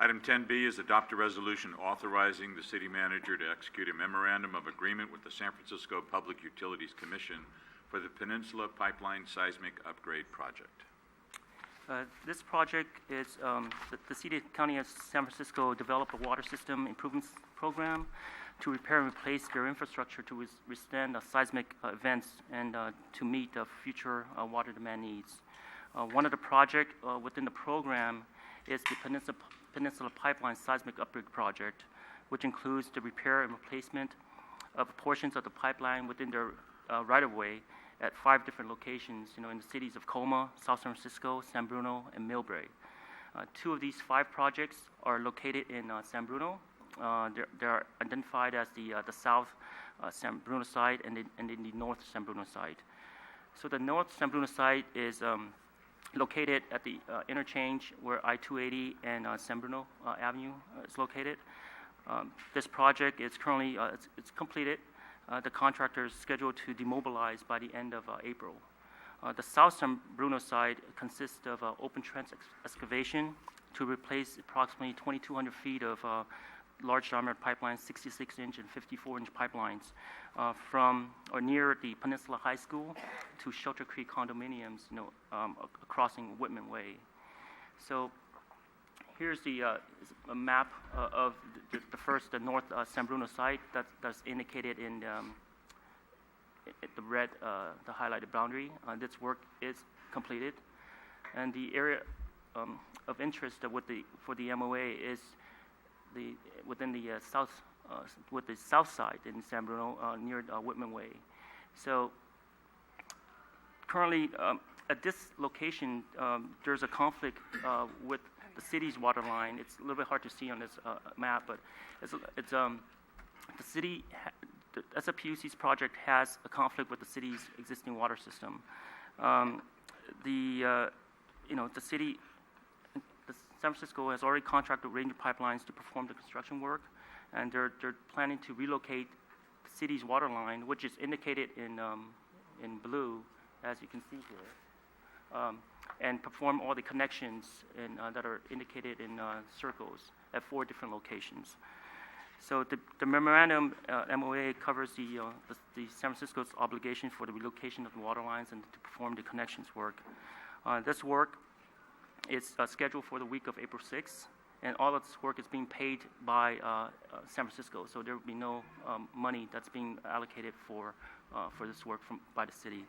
Item 10B is adopt a resolution authorizing the city manager to execute a memorandum of agreement with the San Francisco Public Utilities Commission for the Peninsula Pipeline Seismic Upgrade Project. This project is the City and County of San Francisco developed a water system improvements program to repair and replace their infrastructure to withstand seismic events and to meet future water demand needs. One of the projects within the program is the Peninsula Pipeline Seismic Upgrade Project, which includes the repair and replacement of portions of the pipeline within their right-of-way at 5 different locations, in the cities of Colma, South San Francisco, San Bruno, and Millbrae. 2 of these 5 projects are located in San Bruno. They're identified as the South San Bruno side and then the North San Bruno side. So the North San Bruno side is located at the interchange where I-280 and San Bruno Avenue is located. This project is currently it's completed. The contractor is scheduled to demobilize by the end of April. The South San Bruno side consists of open trench excavation to replace approximately 2,200 feet of large diameter pipelines, 66-inch and 54-inch pipelines from or near the Peninsula High School to Shelter Creek condominiums, crossing Whitman Way. So here's a map of the North San Bruno site that's indicated in the red, the highlighted boundary. This work is completed, and the area of interest for the MOA is within the south side in San Bruno near Whitman Way. So currently at this location there's a conflict with the city's water line. It's a little bit hard to see on this map, but it's the city. The SFPUC's project has a conflict with the city's existing water system. The city. San Francisco has already contracted Ranger Pipelines to perform the construction work, and they're planning to relocate the city's water line, which is indicated in blue, as you can see here, and perform all the connections that are indicated in circles at 4 different locations. So the memorandum MOA covers the San Francisco's obligation for the relocation of the water lines and to perform the connections work. This work is scheduled for the week of April 6th, and all of this work is being paid by San Francisco, so there will be no money that's being allocated for this work by the city.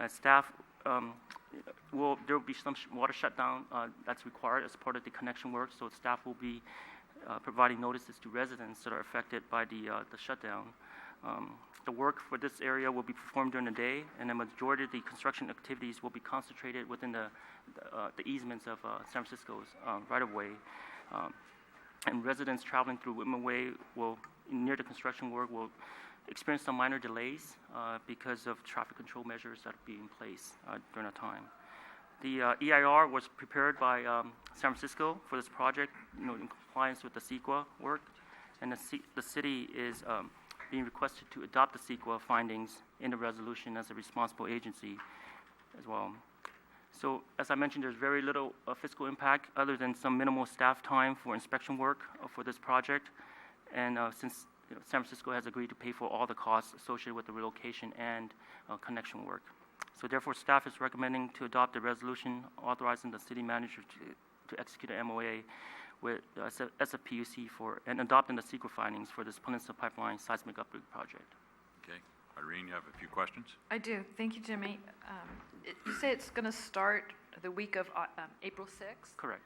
Staff there will be some water shutdown that's required as part of the connection work, so staff will be providing notices to residents that are affected by the shutdown. The work for this area will be performed during the day, and the majority of the construction activities will be concentrated within the easements of San Francisco's right-of-way. And residents traveling through Whitman Way near the construction work will experience some minor delays because of traffic control measures that will be in place during that time. The EIR was prepared by San Francisco for this project, in compliance with the CEQA work, and the city is being requested to adopt the CEQA findings in the resolution as a responsible agency as well. So as I mentioned, there's very little fiscal impact other than some minimal staff time for inspection work for this project. And since San Francisco has agreed to pay for all the costs associated with the relocation and connection work. So therefore, staff is recommending to adopt a resolution authorizing the city manager to execute an MOA with SFPUC and adopting the CEQA findings for this Peninsula Pipeline Seismic Upgrade Project. Okay. Irene, you have a few questions? I do. Thank you, Jimmy. You say it's going to start the week of April 6th? Correct.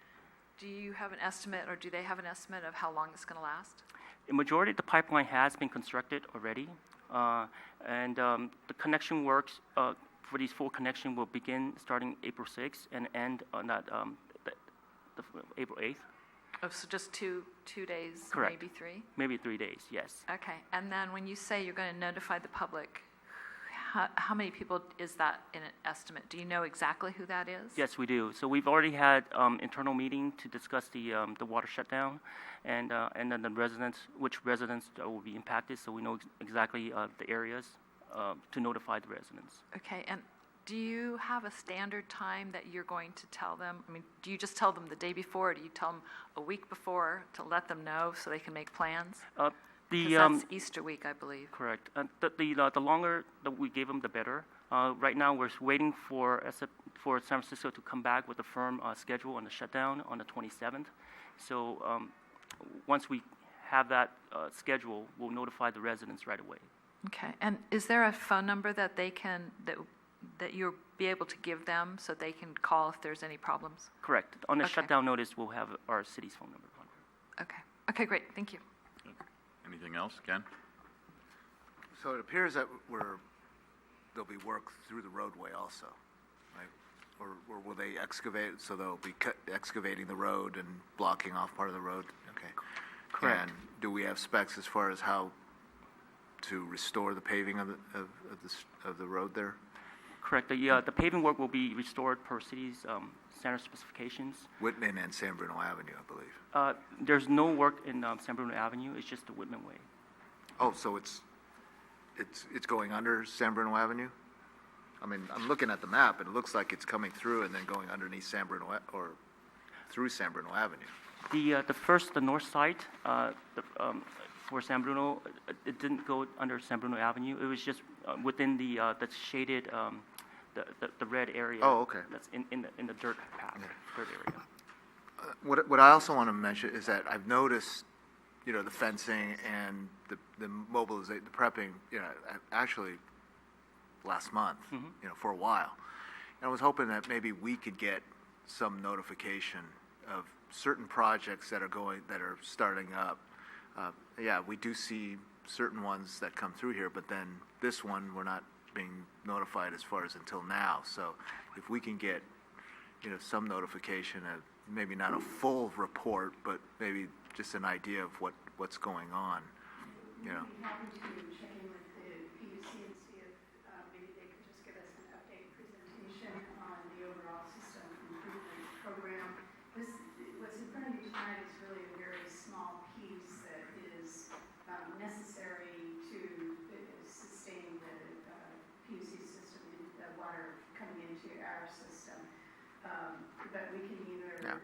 Do you have an estimate, or do they have an estimate of how long it's going to last? The majority of the pipeline has been constructed already, and the connection works for these 4 connections will begin starting April 6th and end on that April 8th. Oh, so just two days, Correct. Maybe 3? Maybe 3 days, yes. Okay, and then when you say you're going to notify the public, how many people is that in an estimate? Do you know exactly who that is? Yes, we do. So we've already had internal meeting to discuss the water shutdown, and then which residents will be impacted. So we know exactly the areas to notify the residents. Okay, and do you have a standard time that you're going to tell them? I mean, do you just tell them the day before, or do you tell them a week before to let them know so they can make plans? Because that's Easter week, I believe. Correct. The longer that we gave them, the better. Right now, we're waiting for San Francisco to come back with a firm schedule on the shutdown on the 27th. So once we have that schedule, we'll notify the residents right away. Okay, and is there a phone number that they can, that you'll be able to give them so they can call if there's any problems? Correct. On the Okay. shutdown notice, we'll have our city's phone number on there. Okay, okay, great, thank you. Anything else, Ken? So it appears that there'll be work through the roadway also, right? Or will they excavate, so they'll be excavating the road and blocking off part of the road? Okay. Correct. And do we have specs as far as how to restore the paving of the road there? Correct. The paving work will be restored per city's standard specifications. Whitman and San Bruno Avenue, I believe. There's no work in San Bruno Avenue. It's just the Whitman Way. Oh, so it's going under San Bruno Avenue? I mean, I'm looking at the map, and it looks like it's coming through and then going underneath San Bruno, or through San Bruno Avenue. The north side for San Bruno, it didn't go under San Bruno Avenue. It was just within the shaded, the red area. Oh, okay. That's in the dirt path, dirt area. What I also want to mention is that I've noticed, the fencing and the mobilization, the prepping, actually last month, for a while. And I was hoping that maybe we could get some notification of certain projects that are starting up. Yeah, we do see certain ones that come through here, but then this one, we're not being notified as far as until now. So if we can get, some notification of maybe not a full report, but maybe just an idea of what's going on, We'd be happy to check in with the PUC and see if maybe they could just give us an update presentation on the overall system improvement program. What's in front of you tonight is really a very small piece that is necessary to sustain the PUC system, the water coming into our system. But we can either... Yeah.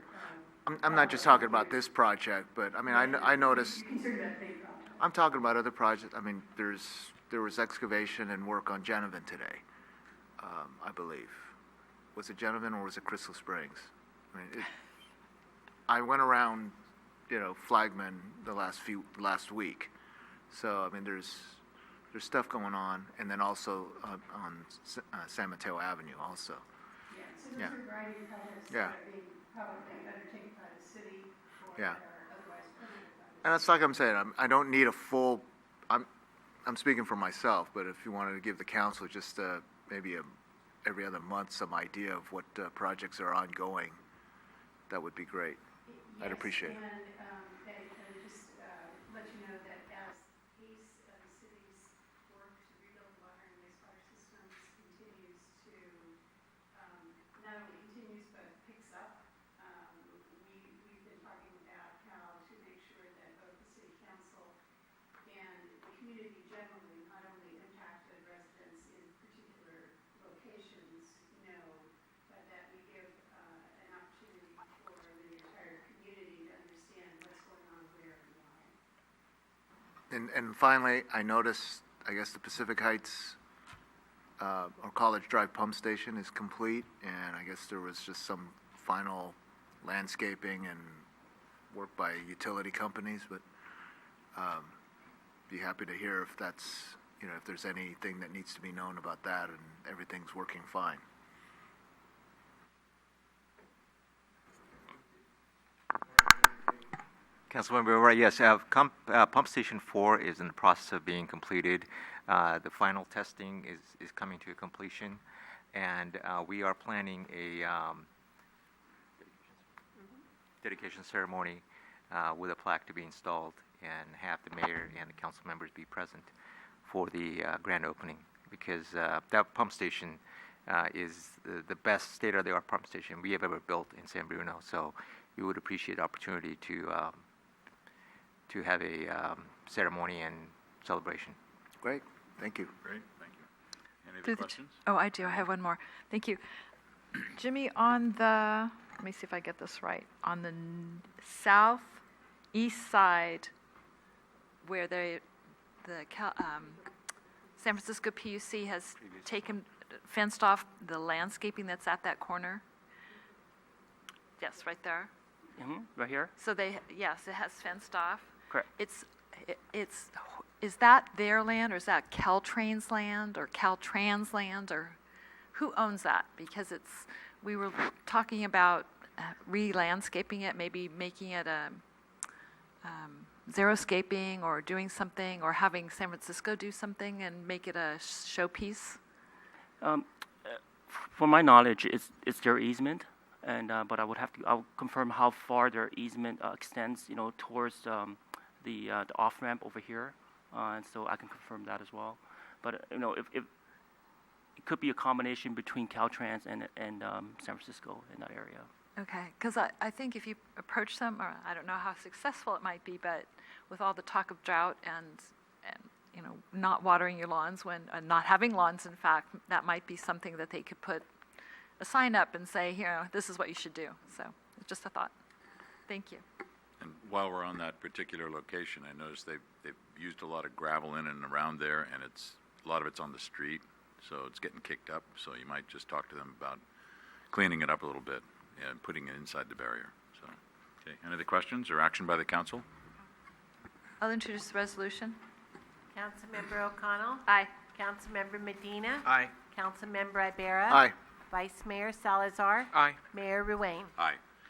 I'm not just talking about this project, but I mean, I noticed... Consider that big project. I'm talking about other projects. I mean, there was excavation and work on Genovan today, I believe. Was it Genovan or was it Crystal Springs? I mean, I went around, Flagman the last week. So I mean, there's stuff going on, and then also on San Mateo Avenue also. Yeah, so there's a variety of projects Yeah. that are being probably undertaken by the city or Yeah. that are otherwise permitted by the And it's like I'm saying, I don't need a full. I'm speaking for myself, but if you wanted to give the council just maybe every other month some idea of what projects are ongoing, that would be great. I'd appreciate it. And just let you know that as the pace of the city's work to rebuild water and wastewater systems continues to, not only continues but picks up, we've been talking about how to make sure that both the city council and the community generally, not only impacted residents in particular locations know, but that we give an opportunity for the entire community to understand what's going on where and why. And finally, I noticed, I guess the Pacific Heights or College Drive pump station is complete, and I guess there was just some final landscaping and work by utility companies, but be happy to hear if that's, if there's anything that needs to be known about that and everything's working fine. Councilmember Wright, yes, Pump Station 4 is in the process of being completed. The final testing is coming to a completion, and we are planning a dedication ceremony with a plaque to be installed and have the mayor and the council members be present for the grand opening, because that pump station is the best state-of-the-art pump station we have ever built in San Bruno. So we would appreciate the opportunity to have a ceremony and celebration. Great, thank you. Great, thank you. Any other Through the ch- questions? Oh, I do. I have one more. Thank you. Jimmy, on the, let me see if I get this right. On the southeast side, where San Francisco PUC has fenced off the landscaping that's at that corner? Yes, right there. Right here? So yes, it has fenced off. Correct. Is that their land, or is that Caltrain's land, or Caltrans land, or who owns that? Because we were talking about re-landscaping it, maybe making it a xeriscaping, or doing something, or having San Francisco do something and make it a showpiece. For my knowledge, it's their easement, and but I'll confirm how far their easement extends, towards the off ramp over here, and so I can confirm that as well. But if it could be a combination between Caltrans and San Francisco in that area. Okay, because I think if you approach them, or I don't know how successful it might be, but with all the talk of drought and not watering your lawns not having lawns, in fact, that might be something that they could put a sign up and say, this is what you should do. So it's just a thought. Thank you. And while we're on that particular location, I noticed they've used a lot of gravel in and around there, and a lot of it's on the street, so it's getting kicked up. So you might just talk to them about cleaning it up a little bit and putting it inside the barrier. So, okay. Any other questions or action by the council? I'll introduce the resolution. Councilmember O'Connell. Aye. Councilmember Medina. Aye. Councilmember Ibarra. Aye. Vice Mayor Salazar. Aye. Mayor Ruane. Aye.